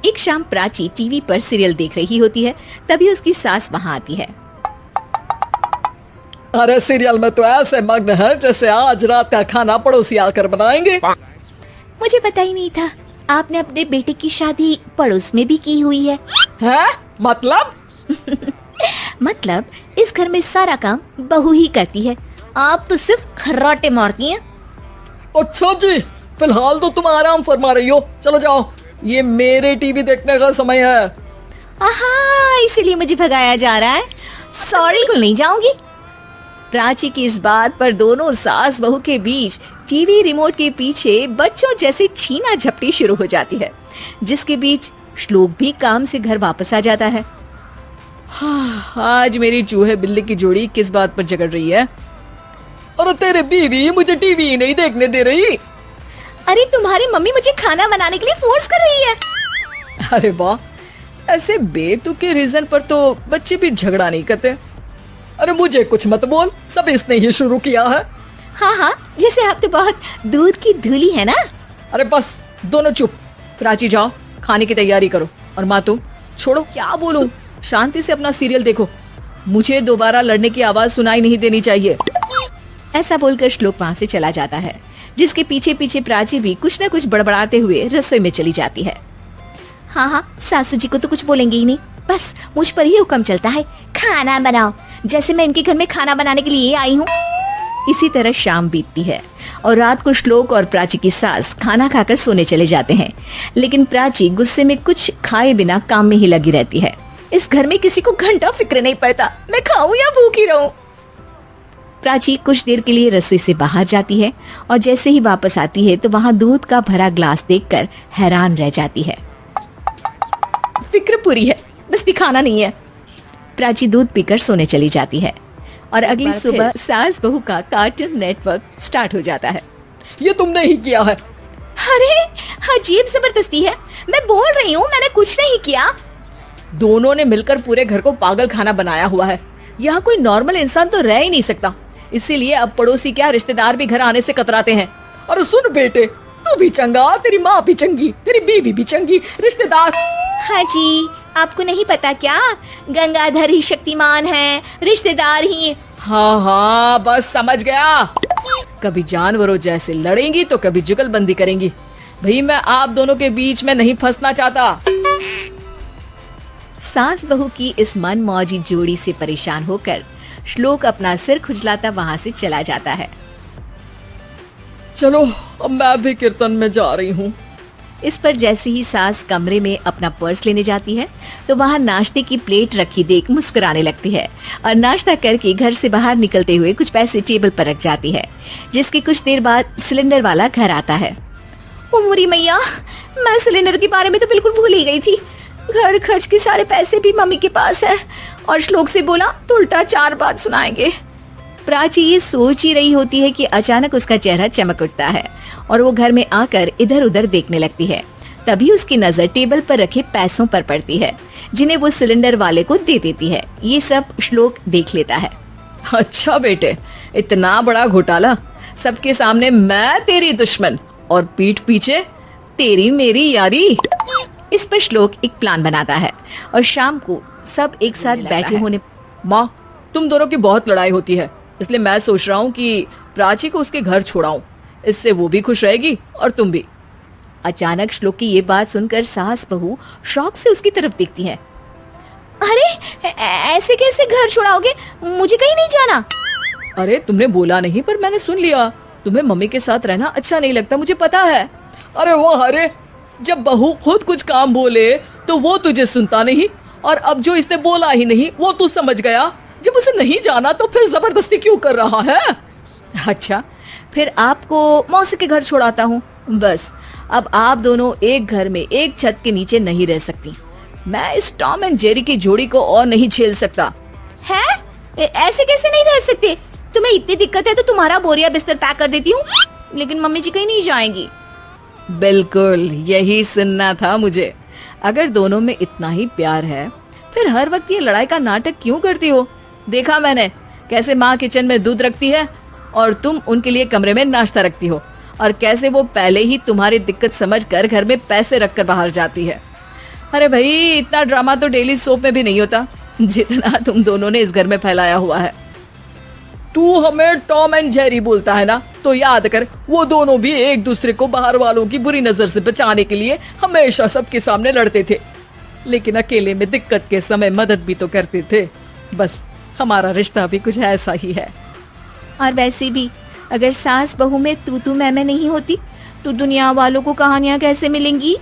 एक शाम प्राची टीवी पर सीरियल देख रही होती है, तभी उसकी सास वहाँ आती है। अरे सीरियल में तो ऐसे मग्न है जैसे आज रात का खाना पड़ोसी आकर बनाएंगे। मुझे पता ही नहीं था आपने अपने बेटे की शादी पड़ोस में भी की हुई है। हैं? मतलब? मतलब इस घर में सारा काम बहू ही करती है, आप तो सिर्फ खर्राटे मारती हैं। अच्छा जी, फिलहाल तो तुम आराम फरमा रही हो, चलो जाओ, ये मेरे टीवी देखने का समय है। आहा, इसीलिए मुझे भगाया जा रहा है। सॉरी, बिल्कुल नहीं जाऊंगी। प्राची की इस बात पर दोनों सास बहू के बीच टीवी रिमोट के पीछे बच्चों जैसे छीना झपटी शुरू हो जाती है, जिसके बीच श्लोक भी काम से घर वापस आ जाता है। आज मेरी चूहे बिल्ली की जोड़ी किस बात पर झगड़ रही है? अरे तेरे बीवी मुझे टीवी नहीं देखने दे रही। अरे तुम्हारी मम्मी मुझे खाना बनाने के लिए फोर्स कर रही है। अरे वाह, ऐसे बेतुके रीजन पर तो बच्चे भी झगड़ा नहीं करते। अरे मुझे कुछ मत बोल, सब इसने ही शुरू किया है। हाँ हाँ, जैसे आप तो बहुत दूध की धूली है ना। अरे बस दोनों चुप, प्राची जाओ खाने की तैयारी करो, और माँ तुम छोड़ो, क्या बोलूं, शांति से अपना सीरियल देखो, मुझे दोबारा लड़ने की आवाज सुनाई नहीं देनी चाहिए। ऐसा बोलकर श्लोक वहाँ से चला जाता है, जिसके पीछे पीछे प्राची भी कुछ न कुछ बड़बड़ाते हुए रसोई में चली जाती है। हाँ हाँ, सासू जी को तो कुछ बोलेंगे ही नहीं, बस मुझ पर ही हुक्म चलता है, खाना बनाओ, जैसे मैं इनके घर में खाना बनाने के लिए आई हूँ। इसी तरह शाम बीतती है और रात को श्लोक और प्राची की सास खाना खाकर सोने चले जाते हैं, लेकिन प्राची गुस्से में कुछ खाए बिना काम में ही लगी रहती है। इस घर में किसी को घंटा फिक्र नहीं पड़ता, मैं खाऊं या भूखी रहूं। प्राची कुछ देर के लिए रसोई से बाहर जाती है और जैसे ही वापस आती है तो वहाँ दूध का भरा ग्लास देखकर हैरान रह जाती है। फिक्र पूरी है, बस दिखाना नहीं है। प्राची दूध पीकर सोने चली जाती है और अगली सुबह सास बहू का कार्टून नेटवर्क स्टार्ट हो जाता है। ये तुमने ही किया है। अरे अजीब जबरदस्ती है, मैं बोल रही हूँ मैंने कुछ नहीं किया। दोनों ने मिलकर पूरे घर को पागल खाना बनाया हुआ है। यहाँ कोई नॉर्मल इंसान तो रह ही नहीं सकता, इसीलिए अब पड़ोसी क्या रिश्तेदार भी घर आने से कतराते हैं। और सुन बेटे, तू भी चंगा, तेरी माँ भी चंगी, तेरी बीवी भी चंगी, रिश्तेदार। हाँ जी, आपको नहीं पता क्या, गंगाधर ही शक्तिमान है, रिश्तेदार ही। हाँ हाँ, बस समझ गया। कभी जानवरों जैसे लड़ेंगी तो कभी जुगलबंदी करेंगी। भाई मैं आप दोनों के बीच में नहीं फंसना चाहता। सास बहू की इस मनमौजी जोड़ी से परेशान होकर श्लोक अपना सिर खुजलाता वहाँ से चला जाता है। चलो अब मैं भी कीर्तन में जा रही हूँ। इस पर जैसे ही सास कमरे में अपना पर्स लेने जाती है तो वहाँ नाश्ते की प्लेट रखी देख मुस्कुराने लगती है और नाश्ता करके घर से बाहर निकलते हुए कुछ पैसे टेबल पर रख जाती है, जिसके कुछ देर बाद सिलेंडर वाला घर आता है। ओ मुरी मैया, मैं सिलेंडर के बारे में तो बिल्कुल भूल ही गई थी। घर खर्च के सारे पैसे भी मम्मी के पास है और श्लोक से बोला तो उल्टा 4 बात सुनाएंगे। प्राची ये सोच ही रही होती है कि अचानक उसका चेहरा चमक उठता है और वो घर में आकर इधर उधर देखने लगती है। तभी उसकी नजर टेबल पर रखे पैसों पर पड़ती है, जिन्हें वो सिलेंडर वाले को दे देती है। ये सब श्लोक देख लेता है। अच्छा बेटे, इतना बड़ा घोटाला, सबके सामने मैं तेरी दुश्मन और पीठ पीछे तेरी मेरी यारी। इस पर श्लोक एक प्लान बनाता है और शाम को सब एक साथ बैठे होने। माँ, तुम दोनों की बहुत लड़ाई होती है, इसलिए मैं सोच रहा हूँ कि प्राची को उसके घर छोड़ाऊं, इससे वो भी खुश रहेगी और तुम भी। अचानक श्लोक की ये बात सुनकर सास बहू शौक से उसकी तरफ देखती है। अरे ऐसे कैसे घर छोड़ाओगे, मुझे कहीं नहीं जाना। अरे तुमने बोला नहीं पर मैंने सुन लिया, तुम्हें मम्मी के साथ रहना अच्छा नहीं लगता, मुझे पता है। अरे वो अरे, जब बहू खुद कुछ काम बोले तो वो तुझे सुनता नहीं, और अब जो इसने बोला ही नहीं वो तू समझ गया। जब उसे नहीं जाना तो फिर जबरदस्ती क्यों कर रहा है? अच्छा, फिर आपको मौसी के घर छोड़ाता हूँ। बस अब आप दोनों एक घर में एक छत के नीचे नहीं रह सकती। मैं इस टॉम एंड जेरी की जोड़ी को और नहीं झेल सकता। है? ऐसे कैसे नहीं रह सकते? तुम्हें इतनी दिक्कत है तो तुम्हारा बोरिया बिस्तर पैक कर देती हूँ, लेकिन मम्मी जी कहीं नहीं जाएंगी। बिल्कुल यही सुनना था मुझे। अगर दोनों में इतना ही प्यार है फिर हर वक्त ये लड़ाई का नाटक क्यों करती हो? देखा मैंने कैसे माँ किचन में दूध रखती है और तुम उनके लिए कमरे में नाश्ता रखती हो, और कैसे वो पहले ही तुम्हारी दिक्कत समझकर घर में पैसे रखकर बाहर जाती है। अरे भाई, इतना ड्रामा तो डेली सोप में भी नहीं होता जितना तुम दोनों ने इस घर में फैलाया हुआ है। तू हमें टॉम एंड जेरी बोलता है ना, तो याद कर वो दोनों भी एक दूसरे को बाहर वालों की बुरी नजर से बचाने के लिए हमेशा सबके सामने लड़ते थे, लेकिन अकेले में दिक्कत के समय मदद भी तो करते थे। बस हमारा रिश्ता भी कुछ ऐसा ही है। और वैसे भी अगर सास बहू में तू मैं नहीं होती तो दुनिया वालों को कहानियां कैसे मिलेंगी?